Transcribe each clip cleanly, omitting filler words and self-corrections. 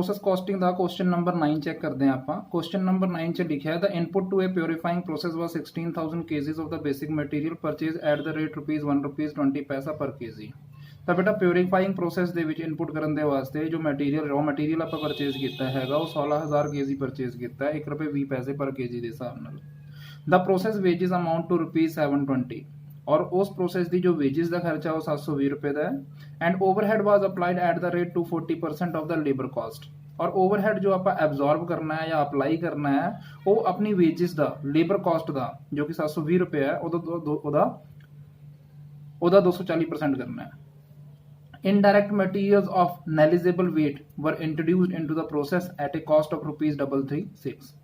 Process costing का question number 9 check करते हैं आप। क्वेश्चन नंबर 9 च लिखा है the input to a purifying process was 16,000 KGs of the basic material purchase at the rate ₹1.20 per KG. तो बेटा प्योरीफाइंग प्रोसेस ਦੇ ਵਿੱਚ ਇਨਪੁਟ ਕਰਨ ਦੇ ਵਾਸਤੇ ਜੋ ਮਟੀਰੀਅਲ ਰॉ ਮਟੀਰੀਅਲ ਆਪਾਂ ਪਰਚੇਜ਼ ਕੀਤਾ ਹੈਗਾ ਉਹ 16,000 ਕੇਜੀ ਪਰਚੇਜ਼ ਕੀਤਾ ਹੈ ₹1.20 ਪਰ ਕੇਜੀ ਦੇ ਹਿਸਾਬ ਨਾਲ। The process wages amount to ₹720 और उस प्रोसेस की जो वेजेस का खर्चा वो 720 रुपए का है and overhead was applied at the rate to 40% of the labour cost. और ओवरहेड जो आप एब्जॉर्ब करना है या अप्लाई करना है वो अपनी वेजेस का लेबर कॉस्ट का जो कि 720 रुपए है ओदा 240% करना है। Indirect materials of negligible weight were introduced into the process at a cost of ₹336।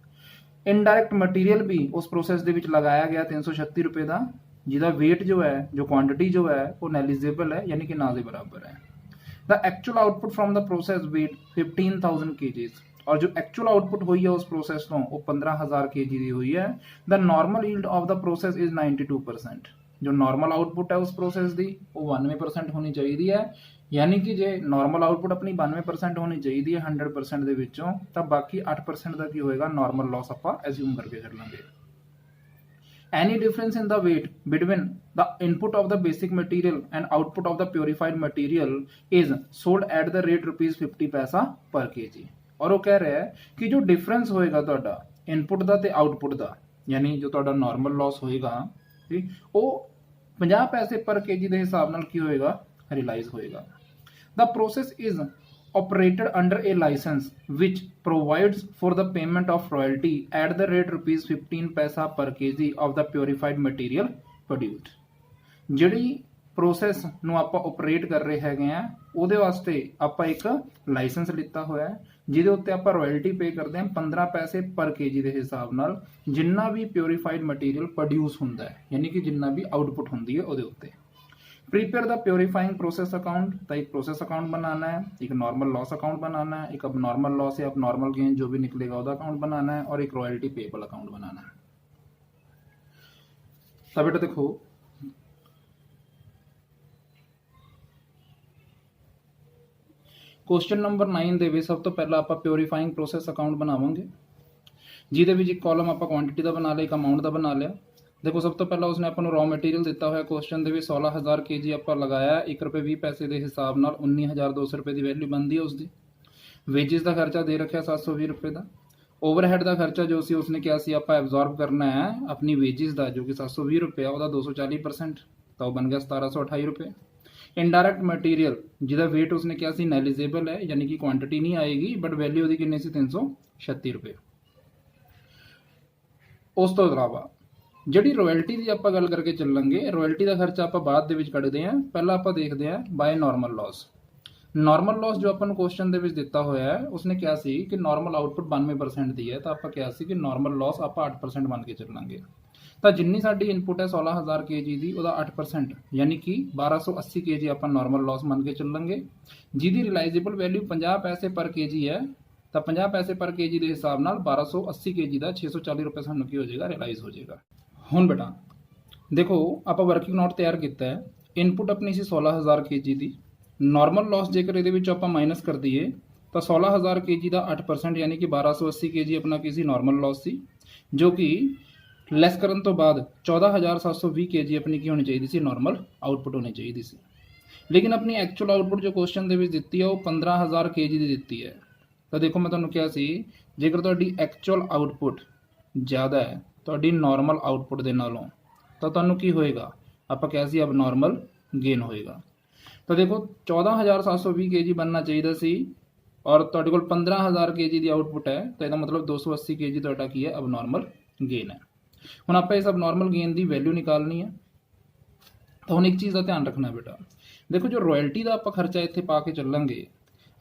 Indirect material भी उस प्रोसेस के लगाया गया 336 रुपए का जिसका वेट जो है जो क्वांटिटी जो है वो नेलिजिबल है यानी कि ना के बराबर है। The actual output from the process weight 15,000 KGs और जो एक्चुअल आउटपुट हुई है उस प्रोसेस तो वो 15,000 केजी की हुई है। The normal yield of the process is 92%। जो नॉर्मल आउटपुट है उस प्रोसेस की वो 92% होनी चाहिए है यानी कि जे नॉर्मल आउटपुट अपनी 92% होनी चाहिए है 100% के विचों तो बाकी 8% का की होएगा नॉर्मल लॉस आप एज्यूम करके चलेंगे। Any difference in the weight between the input of the basic material and output of the purified material is sold at the rate ₹50 per KG. और वो कह रहा है कि जो डिफरेंस होएगा तुहाडा इनपुट का ते आउटपुट का यानी जो तुहाडा नॉर्मल लॉस होएगा वो 50 पैसे पर केजी के हिसाब नाल की होएगा रियलाइज होएगा। The process is operated under a license which provides for the payment of royalty at the rate ₹15 per kg of the purified material produced। ਜਿਹੜੀ प्रोसेस ਨੂੰ ਆਪਾਂ ਆਪਰੇਟ ਕਰ ਰਹੇ ਹੈਗੇ ਆ ਉਹਦੇ ਵਾਸਤੇ ਆਪਾਂ ਇੱਕ ਲਾਇਸੈਂਸ ਲਿੱਤਾ ਹੋਇਆ ਹੈ ਜਿਹਦੇ ਉੱਤੇ ਆਪਾਂ ਰਾਇਲਟੀ ਪੇ ਕਰਦੇ ਹਾਂ 15 ਪੈਸੇ ਪਰ ਕੇਜੀ ਦੇ ਹਿਸਾਬ ਨਾਲ ਜਿੰਨਾ ਵੀ ਪਿਉਰੀਫਾਈਡ ਮਟੀਰੀਅਲ ਪ੍ਰੋਡਿਊਸ ਹੁੰਦਾ ਹੈ ਯਾਨੀ ਕਿ ਜਿੰਨਾ ਵੀ ਆਊਟਪੁੱਟ ਹੁੰਦੀ ਹੈ ਉਹਦੇ ਉੱਤੇ। Prepare the purifying process account तो एक प्रोसेस अकाउंट बनाना है, एक नॉर्मल लॉस अकाउंट बनाना है, एक अब नॉर्मल लॉस या अब नॉर्मल गेन जो भी निकलेगा उसका अकाउंट बनाना है और एक रॉयल्टी पेएबल अकाउंट बनाना है। तो बेटा देखो क्वेश्चन नंबर 9 ਦੇ ਵਿੱਚ सब तो पहला आप प्योरीफाइंग प्रोसेस अकाउंट बनावांगे ਜਿਹਦੇ ਵਿੱਚ एक कॉलम आप क्वांटिटी का बना लिया एक अमाउंट का बना लिया। देखो सब तो पहला उसने अपन रॉ मटीरियल दिता हुआ क्वेश्चन के 16,000 केजी आप लगाया ₹1.20 के हिसाब नाल 19,200 रुपए की वैल्यू बनती है उसकी। वेजिज का खर्चा दे रखा 720 रुपए का। ओवरहेड का खर्चा जो सी उसने क्या सी आप एब्जॉर्ब करना है अपनी वेजिज का जो कि 720 रुपया वह 240% तो बन गया 1,728 रुपये। इनडायरेक्ट मटीरियल जिसका वेट उसने क्या सी नेलिजिबल है यानी कि क्वांटिटी नहीं आएगी बट वैल्यू उसकी कितनी सी 336 रुपये। उस तो इलावा ਜਿਹੜੀ ਰॉयल्टी की आप गल करके चलेंगे रॉयल्टी का खर्चा आप बाद ਦੇ ਵਿੱਚ ਕੱਢਦੇ हैं पहला आप देखते हैं by normal loss. Normal loss जो अपन क्वेश्चन ਦੇ ਵਿੱਚ ਦਿੱਤਾ ਹੋਇਆ है उसने क्या सी कि नॉर्मल आउटपुट 92% दी है तो आप क्या सी कि नॉर्मल लॉस आप 8% बन के चलेंगे तो जिन्नी साडी इनपुट है 16,000 केजी की वह 8% यानी कि 1280 केजी आप नॉर्मल लॉस बन के चलेंगे जिसकी रिलाइजेबल वैल्यू 50 पैसे पर केजी है तो 50 पैसे पर केजी के हिसाब नाल 1280 केजी का 640 रुपये सानू की हो जाएगा रिलाइज हो जाएगा। हुण बेटा देखो आप वर्किंग नोट तैयार किया है इनपुट अपनी सी 16,000 केजी की नॉर्मल लॉस जेकर ये आप माइनस कर दिए तो 16,000 केजी का 8% यानी कि 1280 केजी अपना किसी नॉर्मल लॉस सी जो कि लैस करन तो बाद 14,720 केजी अपनी की होनी चाहिए सी नॉर्मल आउटपुट होनी चाहिए सी। लेकिन अपनी एक्चुअल आउटपुट जो क्वेश्चन के दी है वो 15,000 केजी की दी है। तो देखो मैं तुहानू क्या सी जेकर तुहाडी एक्चुअल आउटपुट ज़्यादा है ਤੁਹਾਡੀ नॉर्मल आउटपुट ਦੇ ਨਾਲੋਂ ਤਾਂ ਤੁਹਾਨੂੰ ਕੀ ਹੋਏਗਾ ਆਪਾਂ ਕਿਹਾ ਸੀ ਅਬ नॉर्मल गेन होएगा। तो देखो 14,720 केजी बनना चाहिए सी और ਤੁਹਾਡੇ ਕੋਲ 15,000 केजी की आउटपुट है तो इसका मतलब 280 केजी ਤੁਹਾਡਾ ਕੀ है अब नॉर्मल गेन है। ਹੁਣ ਆਪਾਂ इस अब नॉर्मल गेन की वैल्यू निकालनी है तो ਹੁਣ एक चीज़ का ध्यान रखना बेटा देखो जो रॉयल्टी का आप खर्चा इत्थे पा के चलेंगे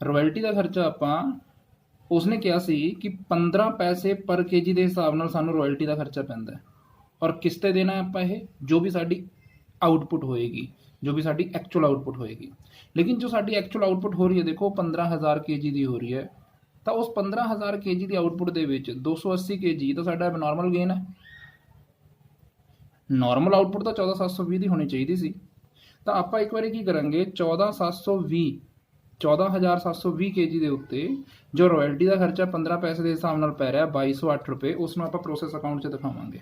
रॉयल्टी का खर्चा आप उसने क्या सी कि 15 पैसे पर केजी के हिसाब नाल सानू रॉयल्टी का खर्चा पैंदा है और किस ते देना है आपां ये जो भी साडी आउटपुट होएगी जो भी साडी एक्चुअल आउटपुट होएगी। लेकिन जो साडी एक्चुअल आउटपुट हो रही है देखो 15,000 केजी की हो रही है तो उस 15,000 केजी की आउटपुट दे विच 280 केजी तो साडा नॉर्मल गेन है। नॉर्मल आउटपुट तो 14,720 की होनी चाहिए सी तो आप एक बार की करेंगे 14,720 14720 kg ਦੇ ਉੱਤੇ ਜੋ ਰਾਇਲਟੀ ਦਾ ਖਰਚਾ 15 ਪੈਸੇ ਦੇ ਹਿਸਾਬ ਨਾਲ ਪੈ ਰਿਹਾ 2208 ਰੁਪਏ, ਉਸ ਨੂੰ ਆਪਾਂ ਪ੍ਰੋਸੈਸ ਅਕਾਊਂਟ 'ਚ ਦਿਖਾਵਾਂਗੇ।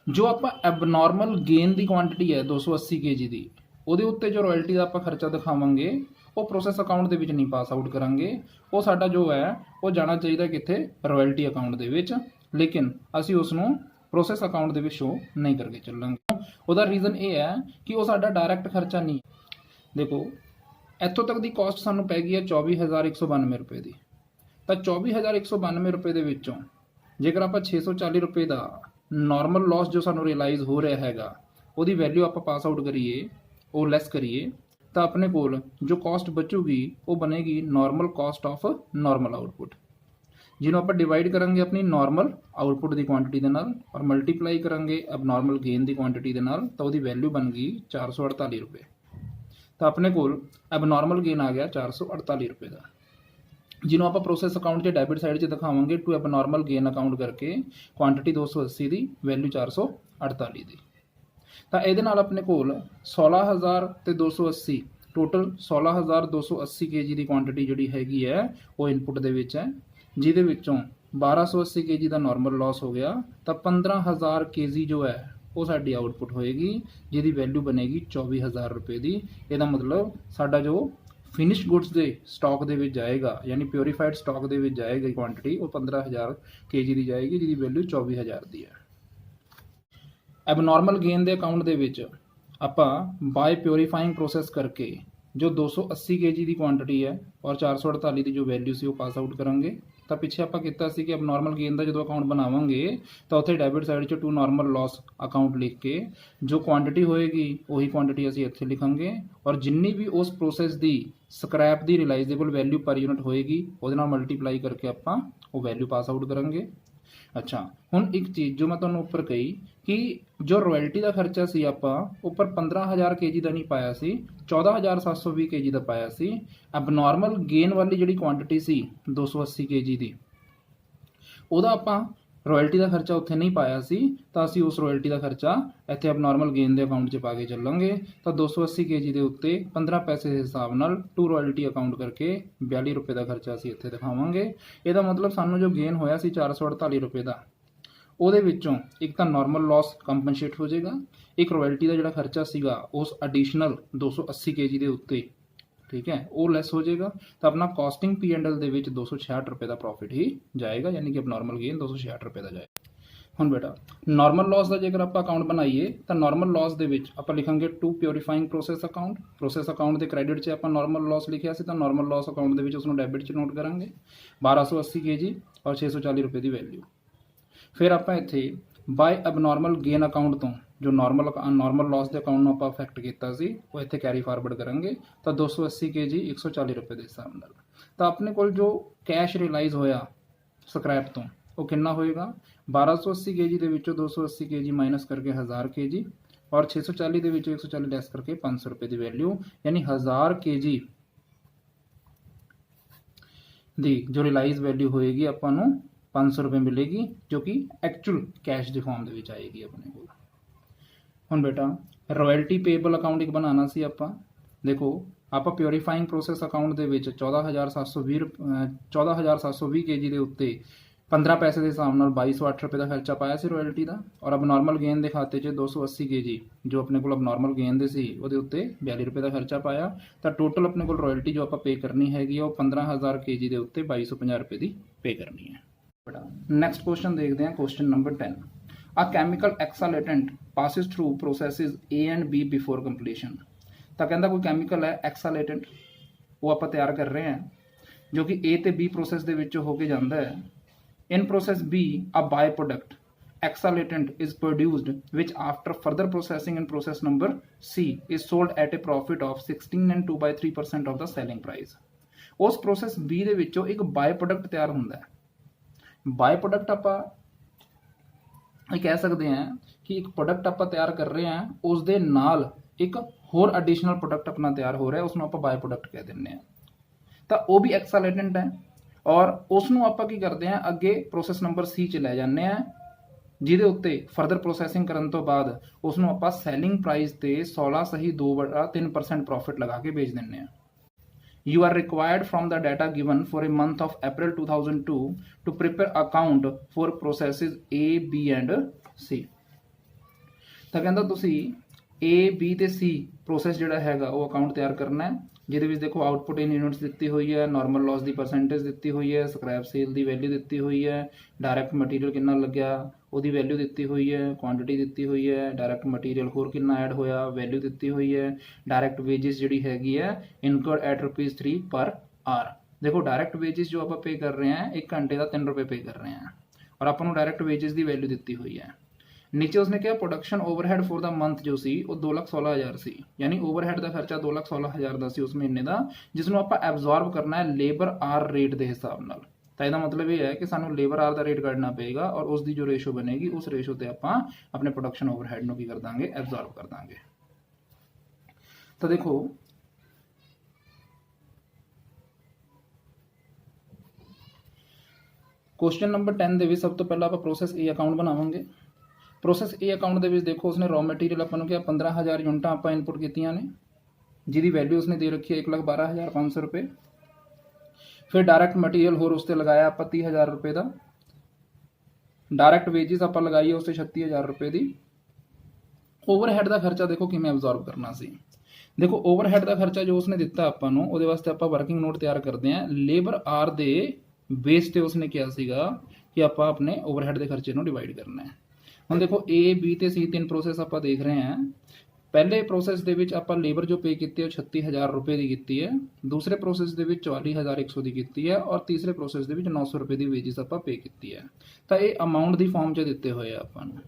ਜੋ ਆਪਾਂ ਐਬਨੋਰਮਲ ਗੇਨ ਦੀ ਕੁਆਂਟੀਟੀ ਹੈ 280 kg ਦੀ, ਉਹਦੇ ਉੱਤੇ ਜੋ ਰਾਇਲਟੀ ਦਾ ਆਪਾਂ ਖਰਚਾ ਦਿਖਾਵਾਂਗੇ ਉਹ ਪ੍ਰੋਸੈਸ ਅਕਾਊਂਟ ਦੇ ਵਿੱਚ ਨਹੀਂ ਪਾਸ ਆਊਟ ਕਰਾਂਗੇ। ਉਹ ਸਾਡਾ ਜੋ ਹੈ ਉਹ ਜਾਣਾ ਚਾਹੀਦਾ ਕਿੱਥੇ, ਰਾਇਲਟੀ ਅਕਾਊਂਟ ਦੇ ਵਿੱਚ, ਲੇਕਿਨ ਅਸੀਂ ਉਸ ਨੂੰ ਪ੍ਰੋਸੈਸ ਅਕਾਊਂਟ ਦੇ ਵਿੱਚ ਸ਼ੋ ਨਹੀਂ ਕਰਕੇ ਚੱਲਾਂਗੇ। ਉਹਦਾ ਰੀਜ਼ਨ ਇਹ ਹੈ ਕਿ ਉਹ ਸਾਡਾ ਡਾਇਰੈਕਟ ਖਰਚਾ ਨਹੀਂ। ਦੇਖੋ ਇੱਥੋਂ ਤੱਕ ਦੀ ਕਾਸਟ ਸਾਨੂੰ ਪੈ ਗਈ ਹੈ 24192 ਰੁਪਏ ਦੀ, ਤਾਂ 24192 ਰੁਪਏ ਦੇ ਵਿੱਚੋਂ ਜੇਕਰ ਆਪਾਂ 640 ਰੁਪਏ ਦਾ ਨਾਰਮਲ ਲਾਸ ਜੋ ਸਾਨੂੰ ਰਿਅਲਾਈਜ਼ ਹੋ ਰਿਹਾ ਹੈਗਾ ਉਹਦੀ ਵੈਲਿਊ ਆਪਾਂ ਪਾਸ ਆਊਟ ਕਰੀਏ, ਉਹ ਲੈਸ ਕਰੀਏ, ਤਾਂ ਆਪਣੇ ਕੋਲ ਜੋ ਕਾਸਟ ਬਚੂਗੀ ਉਹ ਬਣੇਗੀ normal caste of normal output, ਜਿਹਨੂੰ ਆਪਾਂ ਡਿਵਾਈਡ ਕਰਾਂਗੇ ਆਪਣੀ ਨਾਰਮਲ ਆਊਟਪੁੱਟ ਦੀ ਕੁਆਂਟੀਟੀ ਦੇ ਨਾਲ ਔਰ ਮਲਟੀਪਲਾਈ ਕਰਾਂਗੇ ਅਬਨੋਰਮਲ ਗੇਨ ਦੀ ਕੁਆਂਟੀਟੀ ਦੇ ਨਾਲ, ਤਾਂ ਉਹਦੀ ਵੈਲਿਊ ਬਣ ਗਈ 448 ਰੁਪਏ। ਤਾਂ ਆਪਣੇ ਕੋਲ ਐਬਨੋਰਮਲ ਗੇਨ ਆ ਗਿਆ 448 ਰੁਪਏ ਦਾ, ਜਿਹਨੂੰ ਆਪਾਂ ਪ੍ਰੋਸੈਸ ਅਕਾਊਂਟ 'ਚ ਡੈਬਿਟ ਸਾਈਡ 'ਚ ਦਿਖਾਵਾਂਗੇ ਟੂ ਐਬਨੋਰਮਲ ਗੇਨ ਅਕਾਊਂਟ ਕਰਕੇ ਕੁਆਂਟੀਟੀ 280 ਦੀ ਵੈਲਿਊ 448 ਦੀ। ਤਾਂ ਇਹਦੇ ਨਾਲ ਆਪਣੇ ਕੋਲ 16280 ਟੋਟਲ 16280 kg ਦੀ ਕੁਆਂਟੀਟੀ ਜਿਹੜੀ ਹੈਗੀ ਹੈ ਉਹ ਇਨਪੁਟ ਦੇ ਵਿੱਚ ਹੈ, ਜਿਹਦੇ ਵਿੱਚੋਂ 1280 kg ਦਾ ਨਾਰਮਲ ਲਾਸ ਹੋ ਗਿਆ, ਤਾਂ 15000 kg ਜੋ ਹੈ ਉਹ ਸਾਡੀ ਆਊਟਪੁੱਟ ਹੋਏਗੀ, ਜਿਹਦੀ ਵੈਲਿਊ ਬਣੇਗੀ 24000 ਰੁਪਏ ਦੀ। ਇਹਦਾ ਮਤਲਬ ਸਾਡਾ ਜੋ ਫਿਨਿਸ਼ ਗੁੱਡਸ ਦੇ ਸਟਾਕ ਦੇ ਵਿੱਚ ਜਾਏਗਾ, ਯਾਨੀ ਪਿਓਰੀਫਾਈਡ ਸਟਾਕ ਦੇ ਵਿੱਚ ਜਾਏਗੀ ਕੁਆਂਟੀਟੀ, ਉਹ 15000 kg ਦੀ ਜਾਏਗੀ, ਜਿਹਦੀ ਵੈਲਿਊ 24000 ਦੀ ਹੈ। ਐਬਨੋਰਮਲ ਗੇਨ ਦੇ ਅਕਾਊਂਟ ਦੇ ਵਿੱਚ ਆਪਾਂ ਬਾਏ ਪਿਓਰੀਫਾਈਂਗ ਪ੍ਰੋਸੈਸ ਕਰਕੇ ਜੋ 280 kg ਦੀ ਕੁਆਂਟੀਟੀ ਹੈ ਔਰ 448 ਦੀ ਜੋ ਵੈਲਿਊ ਸੀ ਉਹ ਪਾਸ ਆਊਟ ਕਰਾਂਗੇ। ਤਾਂ ਪਿੱਛੇ ਆਪਾਂ ਕੀਤਾ ਸੀ ਕਿ ਐਬਨੋਰਮਲ ਗੇਨ ਦਾ ਜਦੋਂ ਅਕਾਊਂਟ ਬਣਾਵਾਂਗੇ ਤਾਂ ਉੱਥੇ ਡੈਬਿਟ ਸਾਈਡ 'ਚ ਟੂ ਨਾਰਮਲ ਲਾਸ ਅਕਾਊਂਟ ਲਿਖ ਕੇ ਜੋ ਕੁਆਂਟੀਟੀ ਹੋਏਗੀ ਉਹੀ ਕੁਆਂਟੀਟੀ ਅਸੀਂ ਇੱਥੇ ਲਿਖਾਂਗੇ, ਔਰ ਜਿੰਨੀ ਵੀ ਉਸ ਪ੍ਰੋਸੈਸ ਦੀ ਸਕ੍ਰੈਪ ਦੀ ਰਿਲਾਈਜ਼ੇਬਲ ਵੈਲਿਊ ਪਰ ਯੂਨਿਟ ਹੋਏਗੀ ਉਹਦੇ ਨਾਲ ਮਲਟੀਪਲਾਈ ਕਰਕੇ ਆਪਾਂ ਉਹ ਵੈਲਿਊ ਪਾਸ ਆਊਟ ਕਰਾਂਗੇ। ਅੱਛਾ, ਹੁਣ ਇੱਕ ਚੀਜ਼ ਜੋ ਮੈਂ ਤੁਹਾਨੂੰ ਉੱਪਰ ਕਹੀ ਕਿ ਜੋ ਰਾਇਲਟੀ ਦਾ ਖਰਚਾ ਸੀ ਆਪਾਂ ਉੱਪਰ 15000 kg ਦਾ ਨਹੀਂ ਪਾਇਆ ਸੀ, 14720 kg ਦਾ ਪਾਇਆ ਸੀ। ਐਬਨੋਰਮਲ ਗੇਨ ਵਾਲੀ ਜਿਹੜੀ ਕੁਆਂਟੀਟੀ ਸੀ 280 kg ਦੀ, ਉਹਦਾ ਆਪਾਂ ਰਾਇਲਟੀ ਦਾ ਖਰਚਾ ਉੱਥੇ ਨਹੀਂ ਪਾਇਆ ਸੀ, ਤਾਂ ਅਸੀਂ ਉਸ ਰਾਇਲਟੀ ਦਾ ਖਰਚਾ ਇੱਥੇ ਐਬਨੋਰਮਲ ਗੇਨ ਦੇ ਅਕਾਊਂਟ 'ਚ ਪਾ ਕੇ ਚੱਲਾਂਗੇ। ਤਾਂ 280 kg ਦੇ ਉੱਤੇ 15 ਪੈਸੇ ਦੇ ਹਿਸਾਬ ਨਾਲ ਟੂ ਰਾਇਲਟੀ ਅਕਾਊਂਟ ਕਰਕੇ 42 ਰੁਪਏ ਦਾ ਖਰਚਾ ਅਸੀਂ ਇੱਥੇ ਦਿਖਾਵਾਂਗੇ। ਇਹਦਾ ਮਤਲਬ ਸਾਨੂੰ ਜੋ ਗੇਨ ਹੋਇਆ ਸੀ 448 ਰੁਪਏ ਦਾ, ਉਹਦੇ ਵਿੱਚੋਂ ਇੱਕ ਤਾਂ ਨਾਰਮਲ ਲਾਸ ਕੰਪਨਸੇਟ ਹੋ ਜਾਏਗਾ, ਇੱਕ ਰਾਇਲਟੀ ਦਾ ਜਿਹੜਾ ਖਰਚਾ ਸੀਗਾ ਉਸ ਐਡੀਸ਼ਨਲ 280 kg ਦੇ ਉੱਤੇ, ਠੀਕ ਹੈ, ਉਹ ਲੈਸ ਹੋ ਜਾਏਗਾ। ਤਾਂ ਆਪਣਾ ਕਾਸਟਿੰਗ P&L ਦੇ ਵਿੱਚ 266 ਰੁਪਏ ਦਾ ਪ੍ਰੋਫਿਟ ਹੀ ਜਾਏਗਾ, ਯਾਨੀ ਕਿ ਅਬਨੋਰਮਲ ਗੇਨ 266 ਰੁਪਏ ਦਾ ਜਾਏਗਾ। ਹੁਣ ਬੇਟਾ ਨਾਰਮਲ ਲਾਸ ਦਾ ਜੇਕਰ ਆਪਾਂ ਅਕਾਊਂਟ ਬਣਾਈਏ ਤਾਂ ਨਾਰਮਲ ਲਾਸ ਦੇ ਵਿੱਚ ਆਪਾਂ ਲਿਖਾਂਗੇ to purifying process account. Process account ਦੇ ਕ੍ਰੈਡਿਟ 'ਚ ਆਪਾਂ ਨਾਰਮਲ ਲਾਸ ਲਿਖਿਆ ਸੀ, ਤਾਂ ਨਾਰਮਲ ਲਾਸ ਅਕਾਊਂਟ ਦੇ ਵਿੱਚ ਉਸਨੂੰ ਡੈਬਿਟ 'ਚ ਨੋਟ ਕਰਾਂਗੇ 1280 kg ਔਰ 640 ਰੁਪਏ ਦੀ ਵੈਲਿਊ। ਫਿਰ ਆਪਾਂ ਇੱਥੇ ਬਾਏ ਅਬਨੋਰਮਲ ਗੇਨ ਅਕਾਊਂਟ ਤੋਂ ਜੋ ਨਾਰਮਲ ਲਾਸ ਦੇ ਅਕਾਊਂਟ ਨੂੰ ਆਪਾਂ ਅਫੈਕਟ ਕੀਤਾ ਸੀ ਉਹ ਇੱਥੇ ਕੈਰੀ ਫਾਰਵਰਡ ਕਰਾਂਗੇ, ਤਾਂ 280 kg 140 ਰੁਪਏ ਦੇ ਹਿਸਾਬ ਨਾਲ। ਤਾਂ ਆਪਣੇ ਕੋਲ ਜੋ ਕੈਸ਼ ਰਿਲਾਈਜ਼ ਹੋਇਆ ਸਕ੍ਰੈਪ ਤੋਂ ਉਹ ਕਿੰਨਾ ਹੋਏਗਾ, 1280 kg ਦੇ ਵਿੱਚੋਂ 280 kg ਮਾਈਨਸ ਕਰਕੇ 1000 kg ਔਰ 640 ਦੇ ਵਿੱਚੋਂ 140 ਲੈਸ ਕਰਕੇ 500 ਰੁਪਏ ਦੀ ਵੈਲਿਊ, ਯਾਨੀ 1000 kg ਦੀ ਜੋ ਰਿਲਾਈਜ਼ ਵੈਲਿਊ ਹੋਏਗੀ ਆਪਾਂ ਨੂੰ 500 ਰੁਪਏ ਮਿਲੇਗੀ, ਜੋ ਕਿ ਐਕਚੁਅਲ ਕੈਸ਼ ਦੇ ਫਾਰਮ ਦੇ ਵਿੱਚ ਆਏਗੀ ਆਪਣੇ ਕੋਲ। ਹੁਣ ਬੇਟਾ ਰਾਇਲਟੀ ਪੇਬਲ ਅਕਾਊਂਟ ਇੱਕ ਬਣਾਉਣਾ ਸੀ ਆਪਾਂ। ਦੇਖੋ ਆਪਾਂ ਪਿਓਰੀਫਾਈਂਗ ਪ੍ਰੋਸੈਸ ਅਕਾਊਂਟ ਦੇ ਵਿੱਚ 14720 kg ਦੇ ਉੱਤੇ 15 ਪੈਸੇ ਦੇ ਹਿਸਾਬ ਨਾਲ 2208 ਰੁਪਏ ਦਾ ਖਰਚਾ ਪਾਇਆ ਸੀ ਰਾਇਲਟੀ ਦਾ, ਔਰ ਅਬਨੋਰਮਲ ਗੇਨ ਦੇ ਖਾਤੇ 'ਚ 280 kg ਜੋ ਆਪਣੇ ਕੋਲ ਅਬਨੋਰਮਲ ਗੇਨ ਦੇ ਸੀ ਉਹਦੇ ਉੱਤੇ 42 ਰੁਪਏ ਦਾ ਖਰਚਾ ਪਾਇਆ। ਤਾਂ ਟੋਟਲ ਆਪਣੇ ਕੋਲ ਰਾਇਲਟੀ ਜੋ ਆਪਾਂ ਪੇ ਕਰਨੀ ਹੈਗੀ ਉਹ 15000 kg ਦੇ ਉੱਤੇ 2250 ਰੁਪਏ ਦੀ ਪੇ ਕਰਨੀ ਹੈ। ਨੈਕਸਟ ਕੁਐਸਚਨ ਦੇਖਦੇ ਹਾਂ, question number 10। A chemical excitant passes through processes A and B before completion। ਤਾਂ ਕਹਿੰਦਾ ਕੋਈ ਕੈਮੀਕਲ ਹੈ ਐਕਸਾਲੇਟੈਂਟ, ਉਹ ਆਪਾਂ ਤਿਆਰ ਕਰ ਰਹੇ ਹਾਂ ਜੋ ਕਿ A ਤੇ B ਪ੍ਰੋਸੈਸ ਦੇ ਵਿੱਚ ਹੋ ਕੇ ਜਾਂਦਾ ਹੈ। In process B, a byproduct excitant is produced which after further processing in process number C is sold at a profit of 16 and 2/3% of the selling price। ਉਸ ਪ੍ਰੋਸੈਸ B ਦੇ ਵਿੱਚੋਂ ਇੱਕ ਬਾਈ product ਤਿਆਰ ਹੁੰਦਾ ਹੈ। ਬਾਈ ਪ੍ਰੋਡਕਟ ਆਪਾਂ ਇਹ ਕਹਿ ਸਕਦੇ ਹਾਂ ਕਿ ਇੱਕ ਪ੍ਰੋਡਕਟ ਆਪਾਂ ਤਿਆਰ ਕਰ ਰਹੇ ਹਾਂ, ਉਸ ਦੇ ਨਾਲ ਇੱਕ ਹੋਰ ਐਡੀਸ਼ਨਲ ਪ੍ਰੋਡਕਟ ਆਪਣਾ ਤਿਆਰ ਹੋ ਰਿਹਾ, ਉਸ ਨੂੰ ਆਪਾਂ ਬਾਈ ਪ੍ਰੋਡਕਟ ਕਹਿ ਦਿੰਦੇ ਹਾਂ। ਤਾਂ ਉਹ ਵੀ ਐਕਸਾਲੇਟੈਂਟ ਹੈ ਔਰ ਉਸ ਨੂੰ ਆਪਾਂ ਕੀ ਕਰਦੇ ਹਾਂ, ਅੱਗੇ ਪ੍ਰੋਸੈਸ ਨੰਬਰ C 'ਚ ਲੈ ਜਾਂਦੇ ਹਾਂ ਜਿਹਦੇ ਉੱਤੇ ਫਰਦਰ ਪ੍ਰੋਸੈਸਿੰਗ ਕਰਨ ਤੋਂ ਬਾਅਦ ਉਸ ਨੂੰ ਆਪਾਂ ਸੈਲਿੰਗ ਪ੍ਰਾਈਸ ਤੇ 16.2/3% ਪ੍ਰੋਫਿਟ ਲਗਾ ਕੇ ਵੇਚ ਦਿੰਨੇ ਆ। You are required from the data given for a month of April 2002 to prepare account for processes A, B and C। ਤਾਂ ਕਹਿੰਦਾ ਤੁਸੀਂ A, B ਤੇ C ਪ੍ਰੋਸੈਸ ਜਿਹੜਾ ਹੈਗਾ ਉਹ ਅਕਾਊਂਟ ਤਿਆਰ ਕਰਨਾ ਹੈ, ਜਿਹਦੇ ਵਿੱਚ ਦੇਖੋ ਆਊਟਪੁੱਟ ਇਨ ਯੂਨਿਟਸ ਦਿੱਤੀ ਹੋਈ ਹੈ, ਨਾਰਮਲ ਲਾਸ ਦੀ ਪਰਸੈਂਟੇਜ ਦਿੱਤੀ ਹੋਈ ਹੈ, ਸਕ੍ਰੈਪ ਸੇਲ ਦੀ ਵੈਲਿਊ ਦਿੱਤੀ ਹੋਈ ਹੈ, ਡਾਇਰੈਕਟ ਮਟੀਰੀਅਲ ਕਿੰਨਾ ਲੱਗਿਆ ਉਹਦੀ ਵੈਲਿਊ ਦਿੱਤੀ ਹੋਈ ਹੈ, ਕੁਆਂਟੀਟੀ ਦਿੱਤੀ ਹੋਈ ਹੈ, ਡਾਇਰੈਕਟ ਮਟੀਰੀਅਲ ਹੋਰ ਕਿੰਨਾ ਐਡ ਹੋਇਆ ਵੈਲਿਊ ਦਿੱਤੀ ਹੋਈ ਹੈ, ਡਾਇਰੈਕਟ ਵੇਜਿਸ ਜਿਹੜੀ ਹੈਗੀ ਹੈ ਇਨਕਰਡ ਐਟ ₹3 ਪਰ ਆਰ। ਦੇਖੋ ਡਾਇਰੈਕਟ ਵੇਜਿਸ ਜੋ ਆਪਾਂ ਪੇ ਕਰ ਰਹੇ ਹਾਂ 1 ਘੰਟੇ ਦਾ ₹3 ਪੇ ਕਰ ਰਹੇ ਹਾਂ ਔਰ ਆਪਾਂ ਨੂੰ ਡਾਇਰੈਕਟ ਵੇਜਿਸ ਦੀ ਵੈਲਿਊ ਦਿੱਤੀ ਹੋਈ ਹੈ। नीचे उसने क्या production overhead for the month जो सी वो 2,16,000 सी, यानी ओवरहेड का खर्चा 2,16,000 का सी, उसमें इन्ने का जिसनों आप एब्जॉर्ब करना है लेबर आर रेट के हिसाब नाल। तो इसका मतलब ये है कि सानू लेबर आर का रेट कढ़ना पेगा और उसकी जो रेशो बनेगी उस रेशो से आप अपने प्रोडक्शन ओवरहेड को की कर देंगे एब्जॉर्ब कर देंगे। तो देखो क्वेश्चन नंबर 10 ਦੇ ਵਿੱਚ सब तो पहला आप प्रोसैस ए अकाउंट बनावांगे। प्रोसैस ए अकाउंट ਦੇ ਵਿੱਚ देखो उसने रॉ मटीरियल अपन को क्या 15,000 यूनिट आप इनपुट कीतियां ने, जिहदी वैल्यू उसने दे रखी है 1,12,500 रुपये। फिर डायरैक्ट मटीरियल होर उसते लगाया आप 30,000 रुपये का, डायरैक्ट वेजिस आप लगाई उससे 36,000 रुपये की। ओवरहेड का खर्चा देखो किवें एब्जॉर्ब करना सी। देखो ओवरहेड का खर्चा जो उसने दिता आपां नूं उहदे वास्ते आपां वर्किंग नोट तैयार करते हैं। लेबर आर दे बेस ते उसने कहा सीगा कि आपां अपने ओवरहेड के खर्चे नूं डिवाइड करना है। ਹੁਣ देखो A, B ਤੇ C तीन प्रोसैस ਆਪਾਂ देख रहे हैं। पहले प्रोसैस ਦੇ ਵਿੱਚ ਆਪਾਂ ਲੇਬਰ ਜੋ ਪੇ ਕੀਤੀ ਹੈ 36,000 रुपये ਦੀ ਕੀਤੀ ਹੈ, दूसरे प्रोसैस ਦੇ ਵਿੱਚ 44,100 ਦੀ ਕੀਤੀ ਹੈ ਔਰ तीसरे प्रोसैस ਦੇ ਵਿੱਚ 900 रुपये ਦੀ ਵੇਜਿਸ ਆਪਾਂ ਪੇ ਕੀਤੀ ਹੈ। ਤਾਂ ਇਹ ਅਮਾਉਂਟ ਦੀ ਫਾਰਮ 'ਚ ਦਿੱਤੇ ਹੋਏ ਆ ਆਪਾਂ ਨੂੰ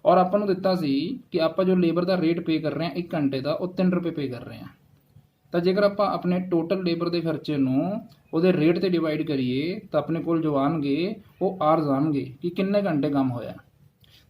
ਔਰ ਆਪਾਂ ਨੂੰ ਦਿੱਤਾ ਸੀ ਕਿ ਆਪਾਂ ਜੋ ਲੇਬਰ ਦਾ ਰੇਟ ਪੇ ਕਰ ਰਹੇ ਹਾਂ 1 ਘੰਟੇ ਦਾ ਉਹ 3 ਰੁਪਏ ਪੇ ਕਰ ਰਹੇ ਹਾਂ। ਤਾਂ ਜੇਕਰ ਆਪਾਂ ਆਪਣੇ ਟੋਟਲ ਲੇਬਰ ਦੇ ਖਰਚੇ ਨੂੰ ਉਹਦੇ ਰੇਟ ਤੇ ਡਿਵਾਈਡ ਕਰੀਏ ਤਾਂ ਆਪਣੇ ਕੋਲ ਜੋ ਆਣਗੇ ਉਹ ਆਰਸ ਆਣਗੇ ਕਿ ਕਿੰਨੇ ਘੰਟੇ ਕੰਮ ਹੋਇਆ।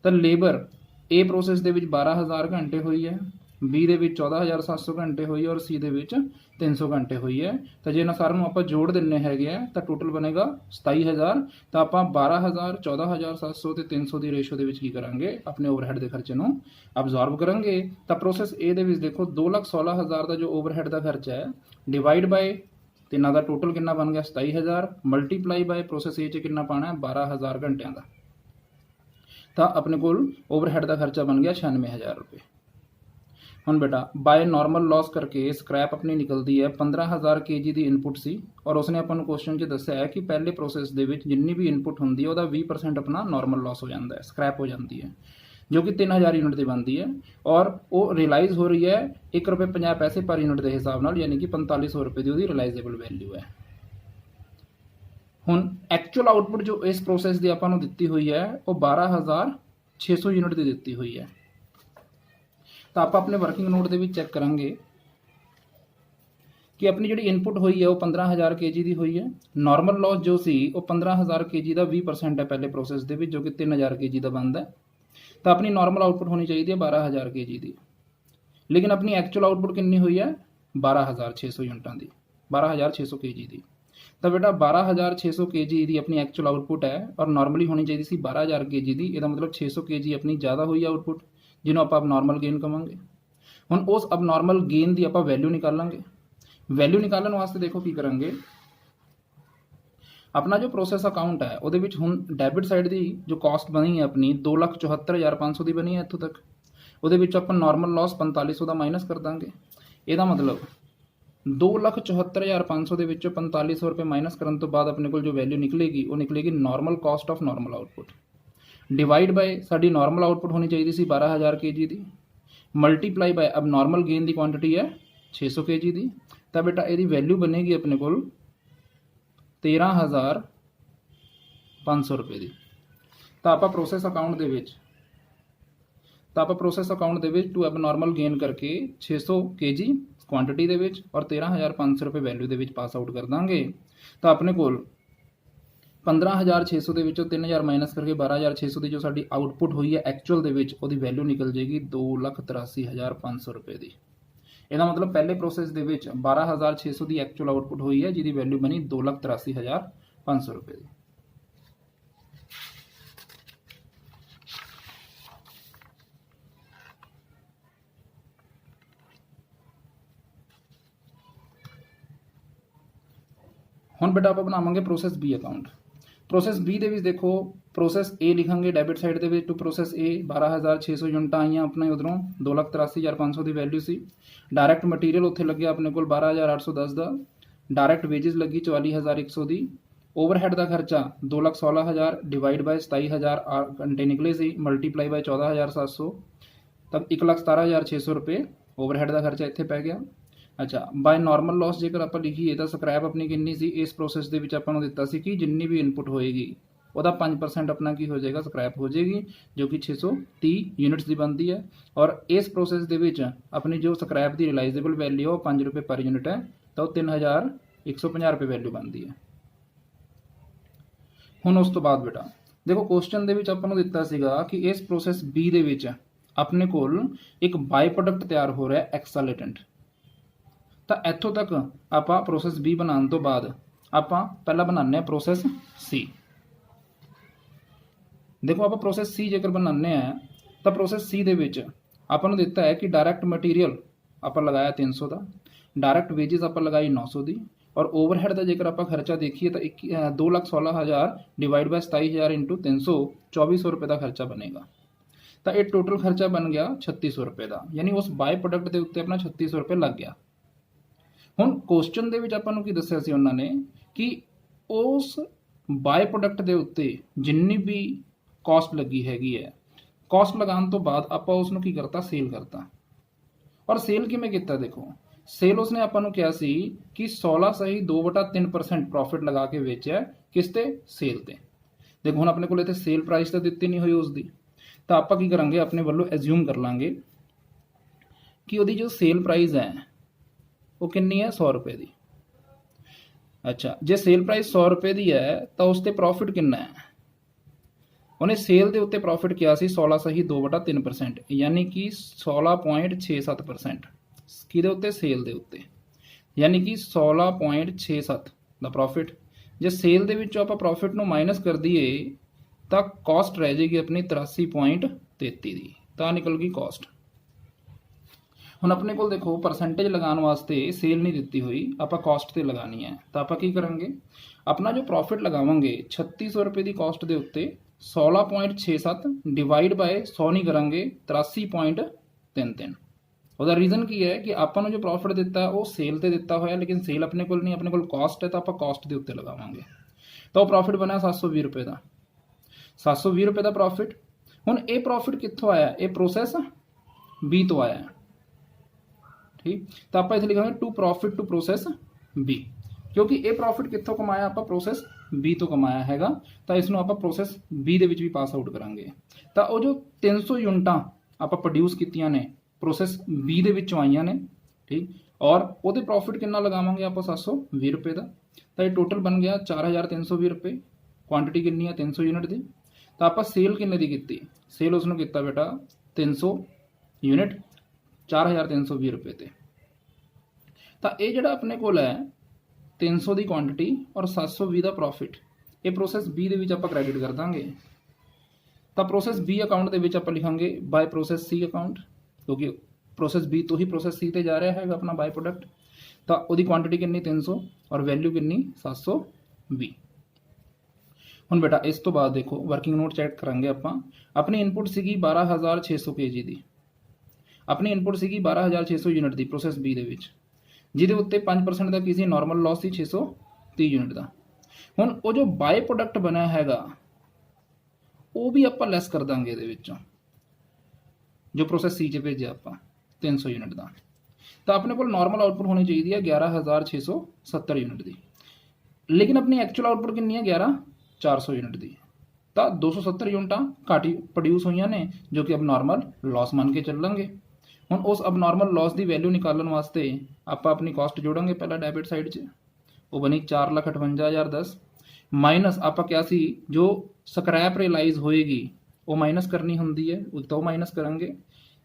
ਤਾਂ ਲੇਬਰ A ਪ੍ਰੋਸੈਸ ਦੇ ਵਿੱਚ 12,000 ਘੰਟੇ ਹੋਈ ਹੈ, B ਦੇ ਵਿੱਚ 14,700 ਘੰਟੇ ਹੋਈ ਹੈ ਔਰ C ਦੇ ਵਿੱਚ 300 ਘੰਟੇ ਹੋਈ ਹੈ। ਤਾਂ ਜੇ ਇਹਨਾਂ ਸਾਰਿਆਂ ਨੂੰ ਆਪਾਂ ਜੋੜ ਦਿੰਨੇ ਹੈਗੇ ਆ ਤਾਂ ਟੋਟਲ ਬਣੇਗਾ 27,000। ਤਾਂ ਆਪਾਂ 12,000 14,700 ਤੇ 300 ਦੀ ਰੇਸ਼ੋ ਦੇ ਵਿੱਚ ਕੀ ਕਰਾਂਗੇ ਆਪਣੇ ਓਵरहेड ਦੇ ਖਰਚੇ ਨੂੰ ਅਬਜ਼ੌਰਬ ਕਰਾਂਗੇ। ਤਾਂ ਪ੍ਰੋਸੈਸ A ਦੇ ਵਿੱਚ ਦੇਖੋ 2,16,000 ਦਾ ਜੋ ਓਵरहेड ਦਾ ਖਰਚਾ ਹੈ ਡਿਵਾਈਡ ਬਾਈ ਤਿੰਨਾਂ ਦਾ ਟੋਟਲ ਕਿੰਨਾ ਬਣ ਗਿਆ 27,000 ਮਲਟੀਪਲਾਈ ਬਾਈ ਪ੍ਰੋਸੈਸ A 'ਚ ਕਿੰਨਾ ਪਾਣਾ ਹੈ 12,000 ਘੰਟਿਆਂ ਦਾ। ਤਾਂ ਆਪਣੇ ਕੋਲ ਓਵरहेड ਦਾ ਖਰਚਾ ਬਣ ਗਿਆ 96,000 रुपये। ਹੁਣ बेटा बाय नॉर्मल लॉस करके स्क्रैप अपनी निकलती है 15,000 kg ਦੀ ਇਨਪੁਟ ਸੀ ਔਰ ਉਸਨੇ ਆਪਾਂ ਨੂੰ ਕੁਐਸਚਨ 'ਚ ਦੱਸਿਆ ਹੈ ਕਿ ਪਹਿਲੇ ਪ੍ਰੋਸੈਸ ਦੇ ਵਿੱਚ ਜਿੰਨੀ ਵੀ ਇਨਪੁਟ ਹੁੰਦੀ ਹੈ ਉਹਦਾ 20% ਆਪਣਾ ਨਾਰਮਲ ਲਾਸ ਹੋ ਜਾਂਦਾ ਹੈ, ਸਕ੍ਰੈਪ ਹੋ ਜਾਂਦੀ ਹੈ जो कि 3,000 यूनिट की बनती है और वो रिलाइज हो रही है ₹1.50 पर यूनिट के हिसाब नाल, यानी कि 4500 रुपये की रिलाइजेबल वैल्यू है। हुण एक्चुअल आउटपुट जो इस प्रोसैस की आपां नूं दित्ती हुई है वो 12,600 यूनिट की दित्ती हुई है। तो आप अपने वर्किंग नोट के चैक करांगे कि अपनी जी इनपुट हुई है वो 15,000 kg की हुई है। नॉर्मल लॉस जो सी वो 15,000 kg का 20% है पहले प्रोसैस के, जो कि 3,000 kg का बनता है। तो अपनी नॉर्मल आउटपुट होनी चाहिए है 12,000 kg की, लेकिन अपनी एक्चुअल आउटपुट कितनी हुई है 12,600 यूनिटां की, 12,600 kg की। तो बेटा 12,600 kg की अपनी एक्चुअल आउटपुट है और नॉर्मली होनी चाहिए सी 12,000 kg की। इसका मतलब 600 kg अपनी ज़्यादा हुई आउटपुट जिन्हों आप नॉर्मल गेन कवांगे। हुण उस अब नॉर्मल गेन की आप वैल्यू निकालांगे। वैल्यू निकालने वास्ते देखो की करांगे, अपना जो प्रोसैस अकाउंट है वो हुण डेबिट साइड की जो कॉस्ट बनी है अपनी 2,74,500 की बनी है इत्थों तक। वो आप नॉर्मल लॉस 4500 का माइनस कर देंगे। यदा मतलब 2,74,500 के 4500 रुपये माइनस करने तो बाद अपने को जो वैल्यू निकलेगी वो निकलेगी normal cost of normal output divide by sari normal output होनी चाहिए सी 12,000 kg की, मल्टीप्लाई बाय अब नॉर्मल गेन की क्वांटिटी है 600 kg की। तो बेटा यदी वैल्यू बनेगी अपने को 13,500 रुपये की। तो आप प्रोसैस अकाउंट टू अब नॉर्मल गेन करके 600 kg क्वांटिटी दे विच और 13,500 रुपये वैल्यू दे विच पास आउट कर देंगे। तो अपने को 15,600 के 3,000 माइनस करके 12,600 की जो साडी आउटपुट हुई है एक्चुअल दे विच ओदी वैल्यू निकल जाएगी 2,83,500 रुपये की। ਇਹਦਾ मतलब पहले प्रोसैस ਦੇ ਵਿੱਚ 12,600 की एक्चुअल आउटपुट हुई है जिसकी वैल्यू बनी 2,83,500 रुपये की। ਹੁਣ ਬੇਟਾ ਆਪਾਂ ਬਣਾਵਾਂਗੇ process B account. Process B ਦੇ ਵਿੱਚ ਦੇਖੋ ਪ੍ਰੋਸੈਸ ਏ ਲਿਖਾਂਗੇ ਡੈਬਿਟ ਸਾਈਡ ਦੇ ਵਿੱਚ ਟੂ ਪ੍ਰੋਸੈਸ ਏ 12600 ਯੂਨਿਟਾਂ ਆਈਆਂ ਆਪਣੇ ਉਧਰੋਂ 2,83,500 ਦੀ ਵੈਲਿਊ ਸੀ। ਡਾਇਰੈਕਟ ਮਟੀਰੀਅਲ ਉੱਥੇ ਲੱਗਿਆ ਆਪਣੇ ਕੋਲ 12,810 ਦਾ। ਡਾਇਰੈਕਟ ਵੇਜਸ ਲੱਗੀ 44,100 ਦੀ। ਓਵਰਹੈਡ ਦਾ ਖਰਚਾ 2,16,000 ਡਿਵਾਈਡ ਬਾਈ 27,000 ਘੰਟੇ ਨਿਕਲੇ ਸੀ, ਮਲਟੀਪਲਾਈ ਬਾਈ 14,700 ਤੱਕ 1,17,600 ਰੁਪਏ ਓਵਰਹੈਡ ਦਾ ਖਰਚਾ ਇੱਥੇ ਪੈ ਗਿਆ। ਅੱਛਾ, ਬਾय ਨਾਰਮਲ ਲਾਸ ਜੇਕਰ ਆਪਾਂ ਲਿਖੀਏ ਤਾਂ ਸਕ੍ਰੈਪ ਆਪਣੀ ਕਿੰਨੀ ਸੀ ਇਸ ਪ੍ਰੋਸੈਸ ਦੇ ਵਿੱਚ ਆਪਾਂ ਨੂੰ ਦਿੱਤਾ ਸੀ ਕਿ ਜਿੰਨੀ ਵੀ ਇਨਪੁਟ ਹੋਏਗੀ ਉਹਦਾ 5% ਆਪਣਾ ਕੀ ਹੋ ਜਾਏਗਾ, ਸਕ੍ਰੈਪ ਹੋ ਜਾਏਗੀ, ਜੋ ਕਿ 630 ਯੂਨਿਟਸ ਦੀ ਬਣਦੀ ਹੈ। ਔਰ ਇਸ ਪ੍ਰੋਸੈਸ ਦੇ ਵਿੱਚ ਆਪਣੀ ਜੋ ਸਕ੍ਰੈਪ ਦੀ ਰਿਲਾਈਜ਼ੇਬਲ ਵੈਲਿਊ ਉਹ 5 ਰੁਪਏ ਪਰ ਯੂਨਿਟ ਹੈ, ਤਾਂ ਉਹ 3,150 ਰੁਪਏ ਵੈਲਿਊ ਬਣਦੀ ਹੈ। ਹੁਣ ਉਸ ਤੋਂ ਬਾਅਦ ਬੇਟਾ ਦੇਖੋ ਕੁਐਸਚਨ ਦੇ ਵਿੱਚ ਆਪਾਂ ਨੂੰ ਦਿੱਤਾ ਸੀਗਾ ਕਿ ਇਸ ਪ੍ਰੋਸੈਸ ਬੀ ਦੇ ਵਿੱਚ ਆਪਣੇ ਕੋਲ ਇੱਕ ਬਾਈ ਪ੍ਰੋਡਕਟ ਤਿਆਰ ਹੋ ਰਿਹਾ ਐਕਸਾਲੇਟੈਂਟ। ਤਾਂ ਇੱਥੋਂ ਤੱਕ ਆਪਾਂ ਪ੍ਰੋਸੈਸ ਬੀ ਬਣਾਉਣ ਤੋਂ ਬਾਅਦ ਆਪਾਂ ਪਹਿਲਾਂ ਬਣਾਉਂਦੇ ਹਾਂ ਪ੍ਰੋਸੈਸ ਸੀ। ਦੇਖੋ ਆਪਾਂ ਪ੍ਰੋਸੈਸ ਸੀ ਜੇਕਰ ਬਣਾਉਂਦੇ ਆ ਤਾਂ ਪ੍ਰੋਸੈਸ ਸੀ ਦੇ ਵਿੱਚ ਆਪਾਂ ਨੂੰ ਦਿੱਤਾ ਹੈ ਕਿ ਡਾਇਰੈਕਟ ਮਟੀਰੀਅਲ ਆਪਾਂ ਲਗਾਇਆ 300 ਦਾ, ਡਾਇਰੈਕਟ ਵੇਜਸ ਆਪਾਂ ਲਗਾਈ 900 ਦੀ, ਔਰ ਓਵਰਹੈਡ ਦਾ ਜੇਕਰ ਆਪਾਂ ਖਰਚਾ ਦੇਖੀਏ ਤਾਂ 2,16,000 ਡਿਵਾਈਡ ਬਾਈ 27,000 ਇੰਟੂ 300 2400 ਰੁਪਏ ਦਾ ਖਰਚਾ ਬਣੇਗਾ। ਤਾਂ ਇਹ ਟੋਟਲ ਖਰਚਾ ਬਣ ਗਿਆ 3600 ਰੁਪਏ ਦਾ, ਯਾਨੀ ਉਸ ਬਾਈ ਪ੍ਰੋਡਕਟ ਦੇ ਉੱਤੇ ਆਪਣਾ 3600 ਰੁਪਏ ਲੱਗ ਗਿਆ। ਹੁਣ ਕੁਐਸਚਨ ਦੇ ਵਿੱਚ ਆਪਾਂ ਨੂੰ ਕੀ ਦੱਸਿਆ ਸੀ ਉਹਨਾਂ ਨੇ ਕਿ ਉਸ ਬਾਈ ਪ੍ਰੋਡਕਟ ਦੇ ਉੱਤੇ ਜਿੰਨੀ ਵੀ ਕਾਸਟ ਲੱਗੀ ਹੈਗੀ ਹੈ, ਕਾਸਟ ਲਗਾਉਣ ਤੋਂ ਬਾਅਦ ਆਪਾਂ ਉਸ ਨੂੰ ਕੀ ਕਰਤਾ, ਸੇਲ ਕਰਤਾ। ਔਰ ਸੇਲ ਕਿਵੇਂ ਕੀਤਾ, ਦੇਖੋ ਸੇਲ ਉਸਨੇ ਆਪਾਂ ਨੂੰ ਕਿਹਾ ਸੀ ਕਿ 16 ਸਹੀ 2/3% ਪ੍ਰੋਫਿਟ ਲਗਾ ਕੇ ਵੇਚਿਆ, ਕਿਸ ਤੇ, ਸੇਲ ਤੇ। ਦੇਖੋ ਹੁਣ ਆਪਣੇ ਕੋਲ ਇੱਥੇ ਸੇਲ ਪ੍ਰਾਈਸ ਤਾਂ ਦਿੱਤੀ ਨਹੀਂ ਹੋਈ ਉਸ ਦੀ, ਤਾਂ ਆਪਾਂ ਕੀ ਕਰਾਂਗੇ, ਆਪਣੇ ਵੱਲੋਂ ਐਜ਼ਿਊਮ ਕਰ ਲਾਂਗੇ ਕਿ ਉਹਦੀ ਜੋ ਸੇਲ ਪ੍ਰਾਈਸ ਹੈ ਉਹ ਕਿੰਨੀ ਹੈ, 100 ਰੁਪਏ ਦੀ। ਅੱਛਾ, ਜੇ ਸੇਲ ਪ੍ਰਾਈਸ 100 ਰੁਪਏ ਦੀ ਹੈ ਤਾਂ ਉਸ ਤੇ ਪ੍ਰੋਫਿਟ ਕਿੰਨਾ ਹੈ, ਉਹਨੇ ਸੇਲ ਦੇ ਉੱਤੇ ਪ੍ਰੋਫਿਟ ਕਿਹਾ ਸੀ 16 ਸਹੀ 2/3%, ਯਾਨੀ ਕਿ 16.67%। ਕਿਹਦੇ ਉੱਤੇ, ਸੇਲ ਦੇ ਉੱਤੇ, ਯਾਨੀ ਕਿ 16.67 ਦਾ ਪ੍ਰੋਫਿਟ। ਜੇ ਸੇਲ ਦੇ ਵਿੱਚੋਂ ਆਪਾਂ ਪ੍ਰੋਫਿਟ ਨੂੰ ਮਾਈਨਸ ਕਰ ਦਈਏ ਤਾਂ ਕਾਸਟ ਰਹਿ ਜਾਏਗੀ ਆਪਣੀ 83.33 ਦੀ, ਤਾਂ ਨਿਕਲ ਗਈ ਕਾਸਟ। ਹੁਣ ਆਪਣੇ ਕੋਲ ਦੇਖੋ ਪਰਸੈਂਟੇਜ ਲਗਾਉਣ ਵਾਸਤੇ ਸੇਲ ਨਹੀਂ ਦਿੱਤੀ ਹੋਈ, ਆਪਾਂ ਕਾਸਟ ਤੇ ਲਗਾਣੀ ਹੈ। ਤਾਂ ਆਪਾਂ ਕੀ ਕਰਾਂਗੇ, ਆਪਣਾ ਜੋ ਪ੍ਰੋਫਿਟ ਲਗਾਵਾਂਗੇ 3600 ਰੁਪਏ ਦੀ ਕਾਸਟ ਦੇ ਉੱਤੇ 16.67 ਡਿਵਾਈਡ ਬਾਏ 100 ਨਹੀਂ ਕਰਾਂਗੇ 83.33। ਉਹਦਾ ਰੀਜ਼ਨ ਕੀ ਹੈ ਕਿ ਆਪਾਂ ਨੂੰ ਜੋ ਪ੍ਰੋਫਿਟ ਦਿੱਤਾ ਉਹ ਸੇਲ ਤੇ ਦਿੱਤਾ ਹੋਇਆ, ਲੇਕਿਨ ਸੇਲ ਆਪਣੇ ਕੋਲ ਨਹੀਂ, ਆਪਣੇ ਕੋਲ ਕਾਸਟ ਹੈ, ਤਾਂ ਆਪਾਂ ਕਾਸਟ ਦੇ ਉੱਤੇ ਲਗਾਵਾਂਗੇ। ਤਾਂ ਉਹ ਪ੍ਰੋਫਿਟ ਬਣਿਆ 720 ਰੁਪਏ ਦਾ, 720 ਰੁਪਏ ਦਾ ਪ੍ਰੋਫਿਟ। ਹੁਣ ਇਹ ਪ੍ਰੋਫਿਟ ਕਿੱਥੋਂ ਆਇਆ, ਇਹ ਪ੍ਰੋਸੈਸ ਬੀ ਤੋਂ ਆਇਆ, ਠੀਕ। ਤਾਂ ਆਪਾਂ ਇੱਥੇ ਲਿਖਾਂਗੇ to profit to process B, ਕਿਉਂਕਿ ਇਹ ਪ੍ਰੋਫਿਟ ਕਿੱਥੋਂ ਕਮਾਇਆ, ਆਪਾਂ ਪ੍ਰੋਸੈਸ ਬੀ ਤੋਂ ਕਮਾਇਆ ਹੈਗਾ, ਤਾਂ ਇਸ ਨੂੰ ਆਪਾਂ ਪ੍ਰੋਸੈਸ ਬੀ ਦੇ ਵਿੱਚ ਵੀ ਪਾਸ ਆਊਟ ਕਰਾਂਗੇ। ਤਾਂ ਉਹ ਜੋ 300 ਯੂਨਿਟਾਂ ਆਪਾਂ ਪ੍ਰੋਡਿਊਸ ਕੀਤੀਆਂ ਨੇ ਪ੍ਰੋਸੈਸ ਬੀ ਦੇ ਵਿੱਚੋਂ ਆਈਆਂ ਨੇ, ਠੀਕ, ਔਰ ਉਹਦੇ ਪ੍ਰੋਫਿਟ ਕਿੰਨਾ ਲਗਾਵਾਂਗੇ ਆਪਾਂ 720 ਰੁਪਏ ਦਾ। ਤਾਂ ਇਹ ਟੋਟਲ ਬਣ ਗਿਆ 4,320 ਰੁਪਏ। ਕੁਆਂਟੀਟੀ ਕਿੰਨੀ ਹੈ, 300 ਯੂਨਿਟ ਦੀ। ਤਾਂ ਆਪਾਂ ਸੇਲ ਕਿੰਨੇ ਦੀ ਕੀਤੀ, ਸੇਲ ਉਸ ਨੂੰ ਕੀਤਾ ਬੇਟਾ 300 ਯੂਨਿਟ 4,320 ਰੁਪਏ ਤੇ। ਤਾਂ ਇਹ ਜਿਹੜਾ ਆਪਣੇ ਕੋਲ ਹੈ 300 ਦੀ ਕੁਆਂਟੀਟੀ ਔਰ 720 ਦਾ ਪ੍ਰੋਫਿਟ, ਇਹ ਪ੍ਰੋਸੈਸ ਬੀ ਦੇ ਵਿੱਚ ਆਪਾਂ ਕ੍ਰੈਡਿਟ ਕਰ ਦਾਂਗੇ। ਤਾਂ ਪ੍ਰੋਸੈਸ ਬੀ ਅਕਾਊਂਟ ਦੇ ਵਿੱਚ ਆਪਾਂ ਲਿਖਾਂਗੇ ਬਾਈ ਪ੍ਰੋਸੈਸ ਸੀ ਅਕਾਊਂਟ, ਕਿਉਂਕਿ ਪ੍ਰੋਸੈਸ ਬੀ ਤੋਂ ਹੀ ਪ੍ਰੋਸੈਸ ਸੀ ਤੇ ਜਾ ਰਿਹਾ ਹੈਗਾ ਆਪਣਾ ਬਾਈ ਪ੍ਰੋਡਕਟ। ਤਾਂ ਉਹਦੀ ਕੁਆਂਟੀਟੀ ਕਿੰਨੀ 300 ਔਰ ਵੈਲਿਊ ਕਿੰਨੀ 720। ਹੁਣ ਬੇਟਾ ਇਸ ਤੋਂ ਬਾਅਦ ਦੇਖੋ ਵਰਕਿੰਗ ਨੋਟ ਚੈੱਕ ਕਰਾਂਗੇ ਆਪਾਂ। ਆਪਣੀ ਇਨਪੁਟ ਸੀਗੀ 12,600 kg ਦੀ, ਆਪਣੀ ਇਨਪੁਟ ਸੀਗੀ 12,600 ਯੂਨਿਟ ਦੀ ਪ੍ਰੋਸੈਸ ਬੀ ਦੇ ਵਿੱਚ, ਜਿਹਦੇ ਉੱਤੇ 5% ਦਾ ਕੀ ਸੀ, ਨਾਰਮਲ ਲਾਸ ਸੀ 630 ਯੂਨਿਟ ਦਾ। ਹੁਣ ਉਹ ਜੋ ਬਾਈ ਪ੍ਰੋਡਕਟ ਬਣਿਆ ਹੈਗਾ ਉਹ ਵੀ ਆਪਾਂ ਲੈਸ ਕਰ ਦਾਂਗੇ ਇਹਦੇ ਵਿੱਚੋਂ, ਜੋ ਪ੍ਰੋਸੈਸ ਸੀ 'ਚ ਭੇਜਿਆ ਆਪਾਂ 300 ਯੂਨਿਟ ਦਾ। ਤਾਂ ਆਪਣੇ ਕੋਲ ਨਾਰਮਲ ਆਊਟਪੁੱਟ ਹੋਣੀ ਚਾਹੀਦੀ ਹੈ 11,670 ਯੂਨਿਟ ਦੀ, ਲੇਕਿਨ ਆਪਣੀ ਐਕਚੁਅਲ ਆਊਟਪੁੱਟ ਕਿੰਨੀ ਹੈ 11,400 ਯੂਨਿਟ ਦੀ। ਤਾਂ 270 ਯੂਨਿਟਾਂ ਘੱਟ ਹੀ ਪ੍ਰੋਡਿਊਸ ਹੋਈਆਂ ਨੇ, ਜੋ ਕਿ ਅਬ ਨਾਰਮਲ ਲਾਸ ਮੰਨ ਕੇ ਚੱਲਾਂਗੇ। ਹੁਣ ਉਸ ਅਬ ਨਾਰਮਲ ਲਾਸ ਦੀ ਵੈਲਿਊ ਨਿਕਾਲਣ ਵਾਸਤੇ ਆਪਾਂ ਆਪਣੀ ਕਾਸਟ ਜੋੜਾਂਗੇ ਪਹਿਲਾਂ ਡੈਬਿਟ ਸਾਈਡ 'ਚ, ਉਹ ਬਣੀ 4,58,010 ਮਾਈਨਸ ਆਪਾਂ ਕਿਹਾ ਸੀ ਜੋ ਸਕ੍ਰੈਪ ਰਿਲਾਈਜ਼ ਹੋਏਗੀ ਉਹ ਮਾਈਨਸ ਕਰਨੀ ਹੁੰਦੀ ਹੈ, ਤਾਂ ਉਹ ਮਾਈਨਸ ਕਰਾਂਗੇ।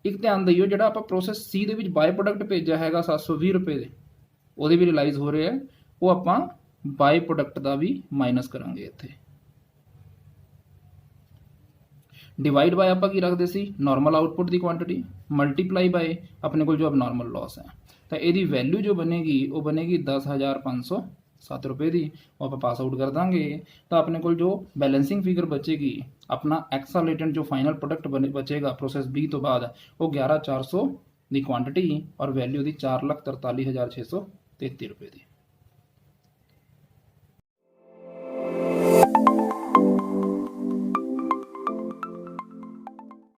ਇੱਕ ਧਿਆਨ ਦਿਓ ਜਿਹੜਾ ਆਪਾਂ ਪ੍ਰੋਸੈਸ ਸੀ ਦੇ ਵਿੱਚ ਬਾਈ ਪ੍ਰੋਡਕਟ ਭੇਜਿਆ ਹੈਗਾ 720 ਰੁਪਏ ਦੇ, ਉਹਦੇ ਵੀ ਰਿਲਾਈਜ਼ ਹੋ ਰਿਹਾ, ਉਹ ਆਪਾਂ ਬਾਈ ਪ੍ਰੋਡਕਟ ਦਾ ਵੀ ਮਾਈਨਸ ਕਰਾਂਗੇ ਇੱਥੇ। डिवाइड बाय आप की रखते सी नॉर्मल आउटपुट की क्वांटिटी मल्टीप्लाई बाय अपने को जो अब नॉर्मल लॉस है तो यदी वैल्यू जो बनेगी वो बनेगी 10,500 7 ਰੁਪਏ ਦੀ, ਉਹ ਆਪਾਂ ਪਾਸ ਆਊਟ ਕਰ ਦਾਂਗੇ। ਤਾਂ ਆਪਣੇ ਕੋਲ ਜੋ ਬੈਲੈਂਸਿੰਗ ਫਿਗਰ ਬਚੇਗੀ, ਆਪਣਾ ਐਕਸਾਲੇਟੈਂਟ ਜੋ ਫਾਈਨਲ ਪ੍ਰੋਡਕਟ ਬਚੇਗਾ ਪ੍ਰੋਸੈਸ B ਤੋਂ ਬਾਅਦ, ਉਹ 11400 ਦੀ ਕੁਆਂਟੀਟੀ ਔਰ ਵੈਲਿਊ ਦੀ 4,43,633 ਰੁਪਏ ਦੀ।